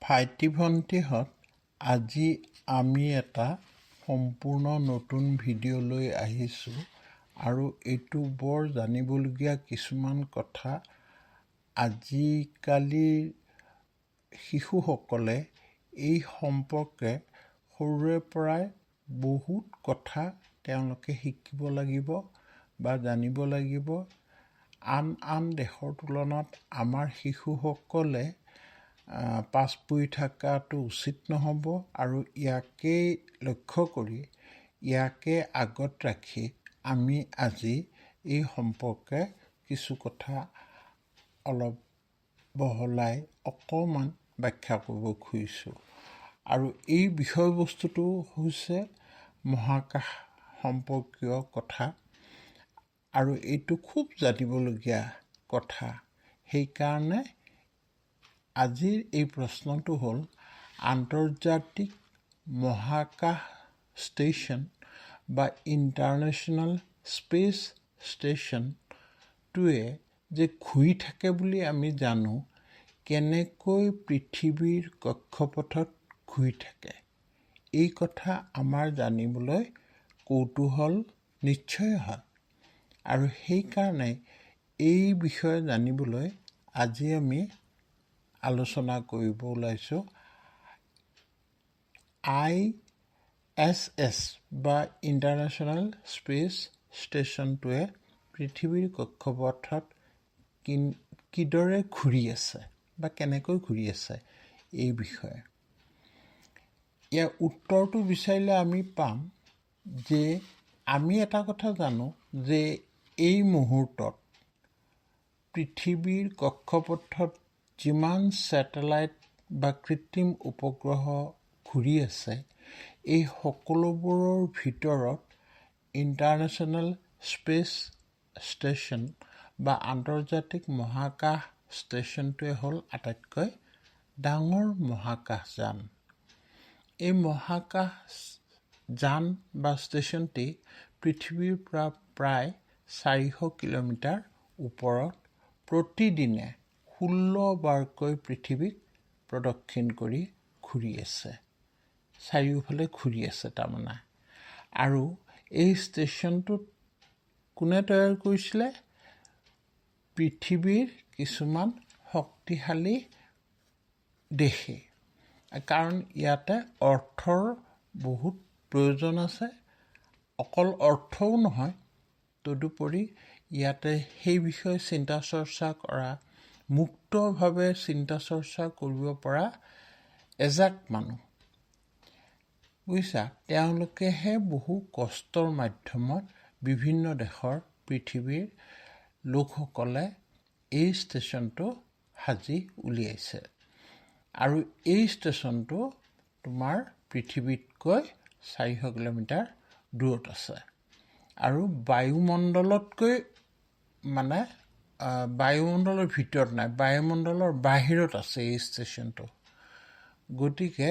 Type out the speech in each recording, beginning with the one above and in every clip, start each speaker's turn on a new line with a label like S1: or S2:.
S1: ভাইটি ভণ্টিহঁত, আজি আমি এটা সম্পূৰ্ণ নতুন ভিডিঅ' লৈ আহিছোঁ আৰু এইটো বৰ জানিবলগীয়া কিছুমান কথা। আজিকালিৰ শিশুসকলে এই সম্পৰ্কে সৰুৰে পৰাই বহুত কথা তেওঁলোকে শিকিব লাগিব বা জানিব লাগিব। আন দেশৰ তুলনাত আমাৰ শিশুসকলে পাছ পৰি থকাটো উচিত নহ'ব আৰু ইয়াকেই লক্ষ্য কৰি ইয়াকে আগত ৰাখি আমি আজি এই সম্পৰ্কে কিছু কথা অলপ বহলাই অকণমান ব্যাখ্যা কৰিব খুজিছোঁ। আৰু এই বিষয়বস্তুটো হৈছে মহাকাশ সম্পৰ্কীয় কথা আৰু এইটো খুব জানিবলগীয়া কথা। সেইকাৰণে আজিৰ এই প্ৰশ্নটো হ'ল আন্তৰ্জাতিক মহাকাশ ষ্টেচন বা ইণ্টাৰনেশ্যনেল স্পেচ ষ্টেচনটোৱে যে ঘূৰি থাকে বুলি আমি জানো, কেনেকৈ পৃথিৱীৰ কক্ষপথত ঘূৰি থাকে এই কথা আমাৰ জানিবলৈ কৌতূহল নিশ্চয় হয়। আৰু সেইকাৰণে এই বিষয়ে জানিবলৈ আজি আমি আলোচনা কৰিব ওলাইছোঁ। ISS বা ইণ্টাৰনেশ্যনেল স্পেচ ষ্টেচনটোৱে পৃথিৱীৰ কক্ষপথত কিদৰে ঘূৰি আছে বা কেনেকৈ ঘূৰি আছে এই বিষয়ে। ইয়াৰ উত্তৰটো বিচাৰিলে আমি পাম যে আমি এটা কথা জানো যে এই মুহূৰ্তত পৃথিৱীৰ কক্ষপথত যিমান ছেটেলাইট বা কৃত্ৰিম উপগ্ৰহ ঘূৰি আছে, এই সকলোবোৰৰ ভিতৰত ইণ্টাৰনেশ্যনেল স্পেচ ষ্টেচন বা আন্তৰ্জাতিক মহাকাশ ষ্টেচনটোৱে হ'ল আটাইতকৈ ডাঙৰ মহাকাশযান। এই মহাকাশযান বা ষ্টেচনটি পৃথিৱীৰ পৰা প্ৰায় 400 কিলোমিটাৰ ওপৰত প্ৰতিদিনে 16 বাৰকৈ পৃথিৱীক প্ৰদক্ষিণ কৰি ঘূৰি আছে, চাৰিওফালে ঘূৰি আছে তাৰমানে। আৰু এই ষ্টেচনটোত কোনে তৈয়াৰ কৰিছিলে? পৃথিৱীৰ কিছুমান শক্তিশালী দেশে। কাৰণ ইয়াতে অৰ্থৰ বহুত প্ৰয়োজন আছে। অকল অৰ্থও নহয়, তদুপৰি ইয়াতে সেই বিষয়ে চিন্তা চৰ্চা কৰা, মুক্তভাৱে চিন্তা চৰ্চা কৰিব পৰা এজাক মানুহ, বুজিছা, তেওঁলোকেহে বহু কষ্টৰ মাধ্যমত বিভিন্ন দেশৰ পৃথিৱীৰ লোকসকলে এই ষ্টেচনটো সাজি উলিয়াইছে। আৰু এই ষ্টেচনটো তোমাৰ পৃথিৱীতকৈ 400 কিলোমিটাৰ দূৰত আছে আৰু বায়ুমণ্ডলতকৈ বায়ুমণ্ডলৰ ভিতৰত নাই, বায়ুমণ্ডলৰ বাহিৰত আছে এই ষ্টেচনটো। গতিকে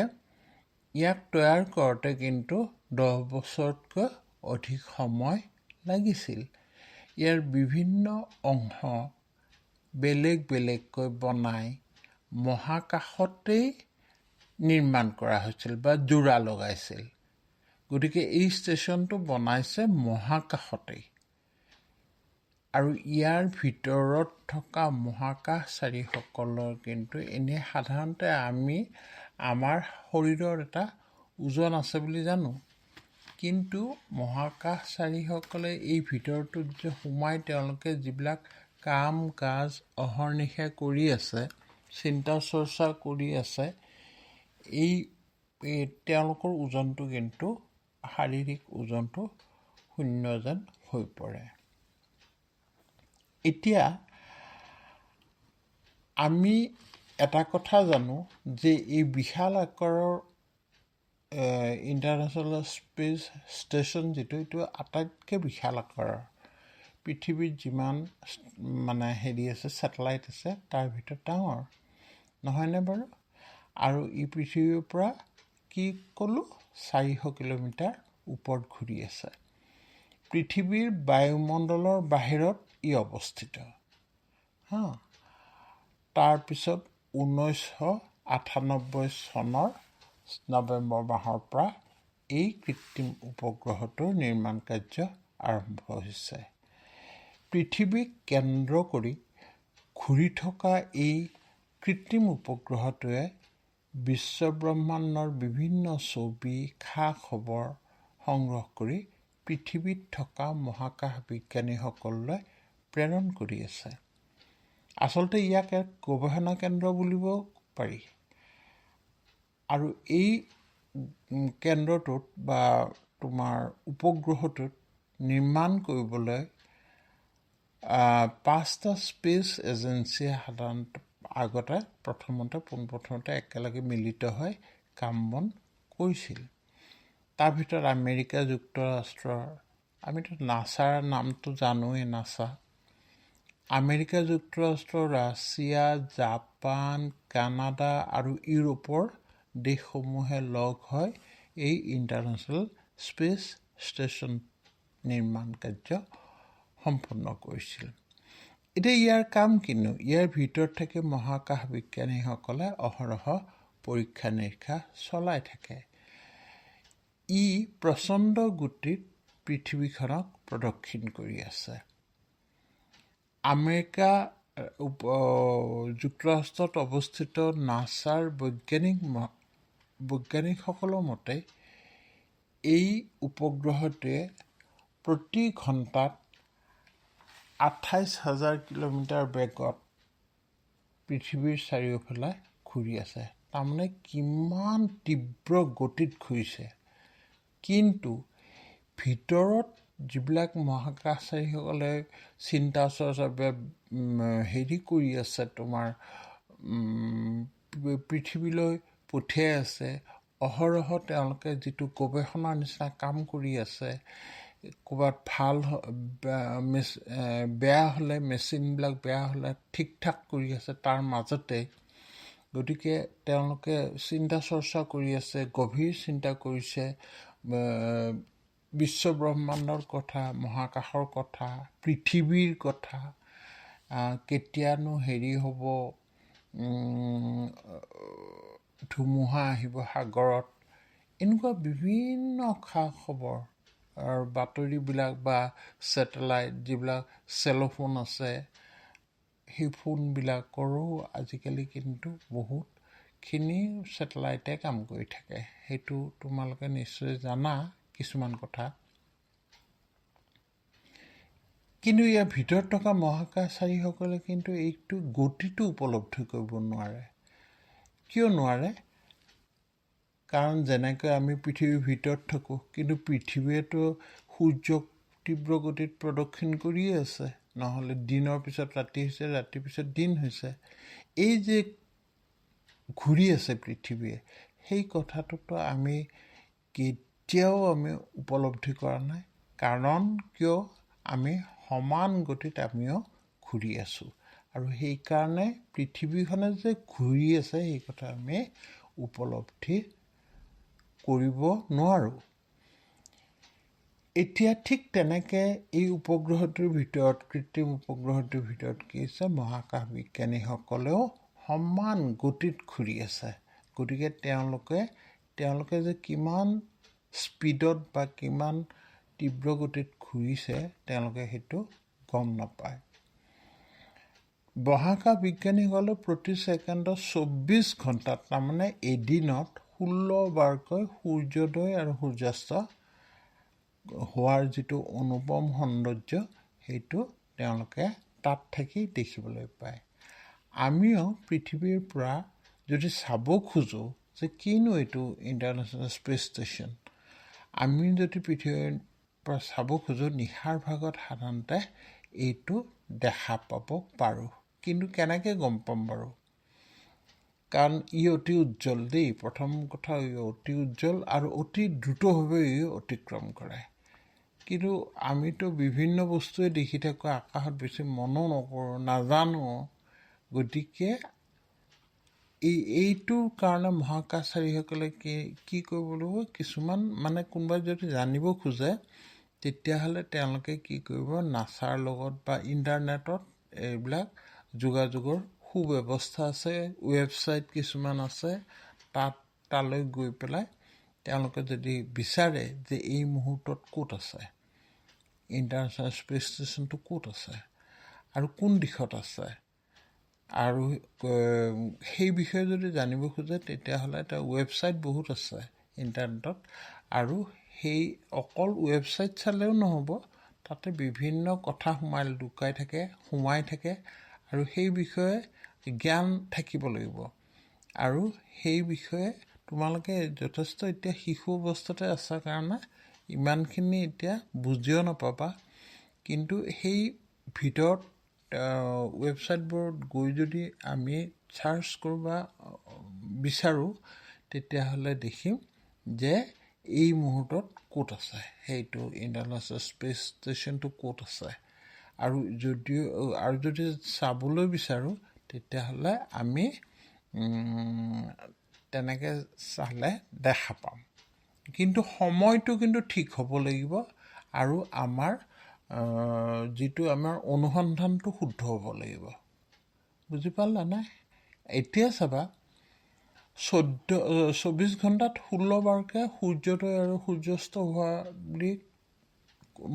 S1: ইয়াক তৈয়াৰ কৰোঁতে কিন্তু 10 বছৰতকৈ অধিক সময় লাগিছিল। ইয়াৰ বিভিন্ন অংশ বেলেগ বেলেগকৈ বনাই মহাকাশতেই নিৰ্মাণ কৰা হৈছিল বা জোৰা লগাইছিল। গতিকে এই ষ্টেচনটো বনাইছে মহাকাশতেই। আৰু ইয়াৰ ভিতৰত থকা মহাকাশচাৰীসকলৰ কিন্তু এনেই সাধাৰণতে আমি আমাৰ শৰীৰৰ এটা ওজন আছে বুলি জানো, কিন্তু মহাকাশচাৰীসকলে এই ভিতৰটোত যে সোমাই তেওঁলোকে যিবিলাক কাম কাজ অহৰ্নিশে কৰি আছে, চিন্তা চৰ্চা কৰি আছে, এই তেওঁলোকৰ ওজনটো কিন্তু শাৰীৰিক ওজনটো শূন্য যেন হৈ পৰে। এতিয়া আমি এটা কথা জানো যে এই বিশাল আকাৰৰ ইণ্টাৰনেশ্যনেল স্পেচ ষ্টেচন যিটো, এইটো আটাইতকৈ বিশাল আকাৰৰ। পৃথিৱীত যিমান আছে ছেটেলাইট আছে তাৰ ভিতৰত ডাঙৰ, নহয়নে বাৰু? আৰু ই পৃথিৱীৰ পৰা কি ক'লোঁ 400 কিলোমিটাৰ ওপৰত ঘূৰি আছে। পৃথিৱীৰ বায়ুমণ্ডলৰ বাহিৰত ই অৱস্থিত। তাৰপিছত 1998 চনৰ নৱেম্বৰ মাহৰ পৰা এই কৃত্ৰিম উপগ্ৰহটোৰ নিৰ্মাণ কাৰ্য আৰম্ভ হৈছে। পৃথিৱীক কেন্দ্ৰ কৰি ঘূৰি থকা এই কৃত্ৰিম উপগ্ৰহটোৱে বিশ্বব্ৰহ্মাণ্ডৰ বিভিন্ন ছবি খা খবৰ সংগ্ৰহ কৰি পৃথিৱীত থকা মহাকাশ বিজ্ঞানীসকললৈ প্ৰেৰণ কৰি আছে। আচলতে ইয়াক এক গৱেষণা কেন্দ্ৰ বুলিব পাৰি। আৰু এই কেন্দ্ৰটোত বা তোমাৰ উপগ্ৰহটোত নিৰ্মাণ কৰিবলৈ 5টা স্পেচ এজেঞ্চিয়ে সাধাৰণতে পোনপ্ৰথমতে একেলগে মিলিত হৈ কাম বন কৰিছিল। তাৰ ভিতৰত আমেৰিকা যুক্তৰাষ্ট্ৰৰ, আমিতো নাছাৰ নামটো জানোৱেই, নাছা, আমেৰিকা যুক্তৰাষ্ট্ৰ, ৰাছিয়া, জাপান, কানাডা আৰু ইউৰোপৰ দেশসমূহে লগ হৈ এই ইণ্টাৰনেশ্যনেল স্পেচ ষ্টেচন নিৰ্মাণ কাৰ্য সম্পন্ন কৰিছিল। এতিয়া ইয়াৰ কাম কিনো? ইয়াৰ ভিতৰত থাকি মহাকাশ বিজ্ঞানীসকলে অহৰহ পৰীক্ষা নিৰীক্ষা চলাই থাকে। ই প্ৰচণ্ড গতিত পৃথিৱীখনক প্ৰদক্ষিণ কৰি আছে। আমেৰিকা যুক্তৰাষ্ট্ৰত অৱস্থিত নাছাৰ বৈজ্ঞানিকসকলৰ মতে এই উপগ্ৰহটোৱে প্ৰতি ঘণ্টাত 28,000 কিলোমিটাৰ বেগত পৃথিৱীৰ চাৰিওফালে ঘূৰি আছে। তাৰমানে কিমান তীব্ৰ গতিত ঘূৰিছে। কিন্তু ভিতৰত যিবিলাক মহাকাশচাৰীসকলে চিন্তা চৰ্চা কৰি আছে, তোমাৰ পৃথিৱীলৈ পঠিয়াই আছে, অহৰহ তেওঁলোকে যিটো গৱেষণাৰ নিচিনা কাম কৰি আছে, ক'ৰবাত বেয়া হ'লে, মেচিনবিলাক বেয়া হ'লে ঠিক ঠাক কৰি আছে তাৰ মাজতে। গতিকে তেওঁলোকে চিন্তা চৰ্চা কৰি আছে, গভীৰ চিন্তা কৰিছে বিশ্বব্ৰহ্মাণ্ডৰ কথা, মহাকাশৰ কথা, পৃথিৱীৰ কথা, কেতিয়ানো হ'ব, ধুমুহা আহিব সাগৰত, এনেকুৱা বিভিন্ন খা খবৰ আৰু বাতৰিবিলাক বা ছেটেলাইট যিবিলাক চেল'ফোন আছে, সেই ফোনবিলাকৰো আজিকালি কিন্তু বহুতখিনি ছেটেলাইটে কাম কৰি থাকে। সেইটো তোমালোকে নিশ্চয় জানা কিছুমান কথা। কিন্তু ইয়াৰ ভিতৰত থকা মহাকাশচাৰীসকলে কিন্তু এইটো গতিটো উপলব্ধি কৰিব নোৱাৰে। কিয় নোৱাৰে? কাৰণ যেনেকৈ আমি পৃথিৱীৰ ভিতৰত থাকোঁ, কিন্তু পৃথিৱীয়েতো সূৰ্যক তীব্ৰ গতিত প্ৰদক্ষিণ কৰিয়ে আছে। নহ'লে দিনৰ পিছত ৰাতি হৈছে, ৰাতিৰ পিছত দিন হৈছে। এই যে ঘূৰি আছে পৃথিৱীয়ে, সেই কথাটোতো আমি কেতিয়াও উপলব্ধি কৰা নাই। কাৰণ কিয়? আমি সমান গতিত আমিও ঘূৰি আছোঁ। আৰু সেইকাৰণে পৃথিৱীখনে যে ঘূৰি আছে সেই কথা আমি উপলব্ধি কৰিব নোৱাৰোঁ। এতিয়া ঠিক তেনেকৈ এই উপগ্ৰহটোৰ ভিতৰত, কৃত্ৰিম উপগ্ৰহটোৰ ভিতৰত কি হৈছে, মহাকাশ বিজ্ঞানীসকলেও সমান গতিত ঘূৰি আছে। গতিকে তেওঁলোকে যে কিমান স্পীডত বা কিমান তীব্ৰ গতিত ঘূৰিছে তেওঁলোকে সেইটো গম নাপায়। মহাকাশ বিজ্ঞানীসকলে প্ৰতি ছেকেণ্ডত 24 ঘণ্টাত, তাৰমানে এদিনত 16 বাৰকৈ সূৰ্যোদয় আৰু সূৰ্যাস্ত হোৱাৰ যিটো অনুপম সৌন্দৰ্য, সেইটো তেওঁলোকে তাত থাকি দেখিবলৈ পায়। আমিও পৃথিৱীৰ পৰা যদি চাব খোজোঁ যে কিনো এইটো ইণ্টাৰনেশ্যনেল স্পেচ ষ্টেচন, আমি যদি পৃথিৱীৰ পৰা চাব খোজোঁ, নিশাৰ ভাগত সাধাৰণতে এইটো দেখা পাব পাৰোঁ। কিন্তু কেনেকৈ গম পাম বাৰু? কাৰণ ই অতি উজ্জ্বল দেই। প্ৰথম কথা, ই অতি উজ্জ্বল আৰু অতি দ্ৰুতভাৱে ই অতিক্ৰম কৰে। কিন্তু আমিতো বিভিন্ন বস্তুৱে দেখি থাকোঁ, আকাশত বেছি মনো নকৰোঁ, নাজানো। গতিকে এইটোৰ কাৰণে মহাকাশচাৰীসকলে কি কৰিব লাগিব, কিছুমান কোনোবাই যদি জানিব খোজে তেতিয়াহ'লে তেওঁলোকে কি কৰিব, নাছাৰ লগত বা ইণ্টাৰনেটত এইবিলাক যোগাযোগৰ সুব্যৱস্থা আছে, ৱেবছাইট কিছুমান আছে, তালৈ গৈ পেলাই তেওঁলোকে যদি বিচাৰে যে এই মুহূৰ্তত ক'ত আছে, ইণ্টাৰনেশ্যনেল স্পেচ ষ্টেচনটো ক'ত আছে আৰু কোন দিশত আছে, আৰু সেই বিষয়ে যদি জানিব খোজে তেতিয়াহ'লে এটা ৱেবছাইট বহুত আছে ইণ্টাৰনেটত, আৰু সেই অকল ৱেবছাইট চালেও নহ'ব, তাতে বিভিন্ন কথা সোমাই থাকে আৰু সেই বিষয়ে জ্ঞান থাকিব লাগিব। আৰু সেই বিষয়ে তোমালোকে যথেষ্ট এতিয়া শিশু অৱস্থাতে আছা কাৰণে ইমানখিনি এতিয়া বুজিও নাপাবা, কিন্তু সেই ভিতৰত ৱেবছাইটবোৰত গৈ যদি আমি চাৰ্চ কৰোঁ বা বিচাৰোঁ তেতিয়াহ'লে দেখিম যে এই মুহূৰ্তত ক'ত আছে, সেইটো ইণ্টাৰনেশ্যনেল স্পেচ ষ্টেচনটো ক'ত আছে। আৰু যদি চাবলৈ বিচাৰোঁ তেতিয়াহ'লে আমি তেনেকৈ চালে দেখা পাম, কিন্তু সময়টো কিন্তু ঠিক হ'ব লাগিব আৰু আমাৰ যিটো আমাৰ অনুসন্ধানটো শুদ্ধ হ'ব লাগিব। বুজি পালানে? এতিয়া চাবা 24 ঘণ্টাত 16 বাৰকৈ সূৰ্যোদয় আৰু সূৰ্যাস্ত হোৱা বুলি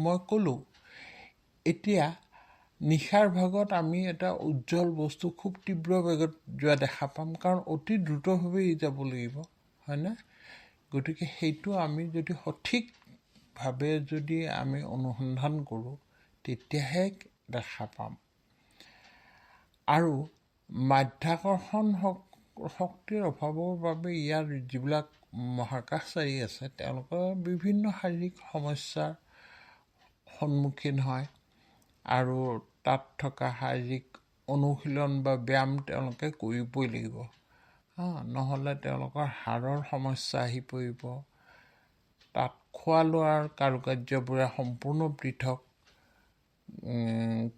S1: মই ক'লোঁ। এতিয়া নিশাৰ ভাগত আমি এটা উজ্জ্বল বস্তু খুব তীব্ৰ বেগত যোৱা দেখা পাম, কাৰণ অতি দ্ৰুতভাৱে যাব লাগিব, হয়নে? গতিকে সেইটো আমি যদি সঠিকভাৱে যদি আমি অনুসন্ধান কৰোঁ তেতিয়াহে দেখা পাম। আৰু মাধ্যাকৰ্ষণ শক্তিৰ অভাৱৰ বাবে ইয়াৰ যিবিলাক মহাকাশচাৰী আছে তেওঁলোকৰ বিভিন্ন শাৰীৰিক সমস্যাৰ সন্মুখীন হয়, আৰু তাত থকা শাৰীৰিক অনুশীলন বা ব্যায়াম তেওঁলোকে কৰিবই লাগিব, নহ'লে তেওঁলোকৰ হাড়ৰ সমস্যা আহি পৰিব। তাত খোৱা লোৱাৰ কাৰুকাৰ্যবোৰে সম্পূৰ্ণ পৃথক,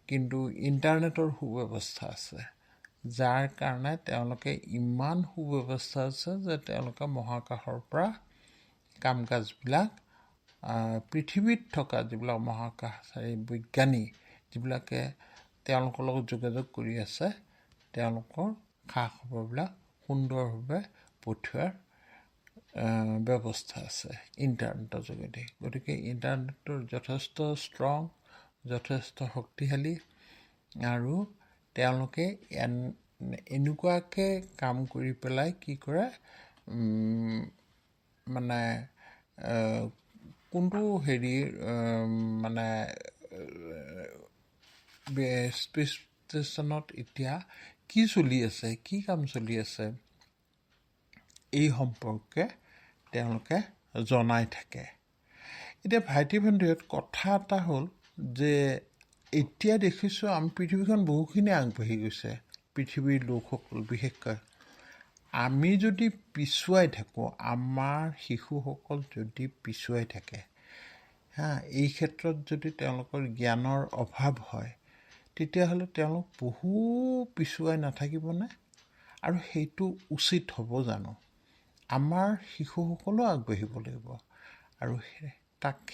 S1: কিন্তু ইণ্টাৰনেটৰ সুব্যৱস্থা আছে, যাৰ কাৰণে তেওঁলোকে ইমান সুব্যৱস্থা আছে যে তেওঁলোকে মহাকাশৰ পৰা কাম কাজবিলাক পৃথিৱীত থকা যিবিলাক মহাকাশচাৰী বিজ্ঞানী যিবিলাকে তেওঁলোকৰ লগত যোগাযোগ কৰি আছে তেওঁলোকৰ খা খবৰবিলাক সুন্দৰভাৱে পঠিওৱাৰ ব্যৱস্থা আছে ইণ্টাৰনেটৰ যোগেদি। গতিকে ইণ্টাৰনেটৰ যথেষ্ট ষ্ট্ৰং, যথেষ্ট শক্তিশালী, আৰু তেওঁলোকে এনেকুৱাকৈ কাম কৰি পেলাই কি কৰে, মানে কোনটো মানে স্পেচ ষ্টেচনত এতিয়া কি চলি আছে, কি কাম চলি আছে, এই সম্পৰ্কে তেওঁলোকে জনাই থাকে। এতিয়া ভাইটি ভণ্টিহঁত কথা এটা হ'ল যে এতিয়া দেখিছোঁ আমি পৃথিৱীখন বহুখিনি আগবাঢ়ি গৈছে, পৃথিৱীৰ লোকসকল বিশেষকৈ। আমি যদি পিছুৱাই থাকোঁ, আমাৰ শিশুসকল যদি পিছুৱাই থাকে, এই ক্ষেত্ৰত যদি তেওঁলোকৰ জ্ঞানৰ অভাৱ হয় তেতিয়াহ'লে তেওঁলোক বহু পিছুৱাই নাথাকিবনে? আৰু সেইটো উচিত হ'ব জানো? আমাৰ শিশুসকলো আগবাঢ়িব লাগিব, আৰু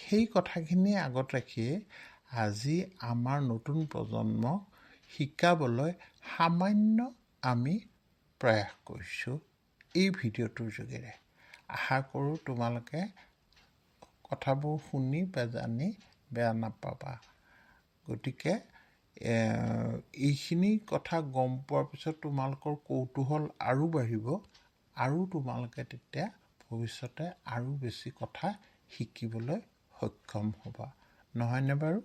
S1: সেই কথাখিনি আগত ৰাখিয়ে আজি আমাৰ নতুন প্ৰজন্মক শিকাবলৈ সামান্য আমি প্ৰয়াস কৰিছোঁ এই ভিডিঅ'টোৰ যোগেৰে। আশা কৰোঁ তোমালোকে কথাবোৰ শুনি বা জানি বেয়া নাপাবা। গতিকে এইখিনি কথা গম পোৱাৰ পিছত তোমালোকৰ কৌতূহল আৰু বাঢ়িব, আৰু তোমালোকে তেতিয়া ভৱিষ্যতে আৰু বেছি কথা শিকিবলৈ সক্ষম হ'বা, নহয়নে বাৰু?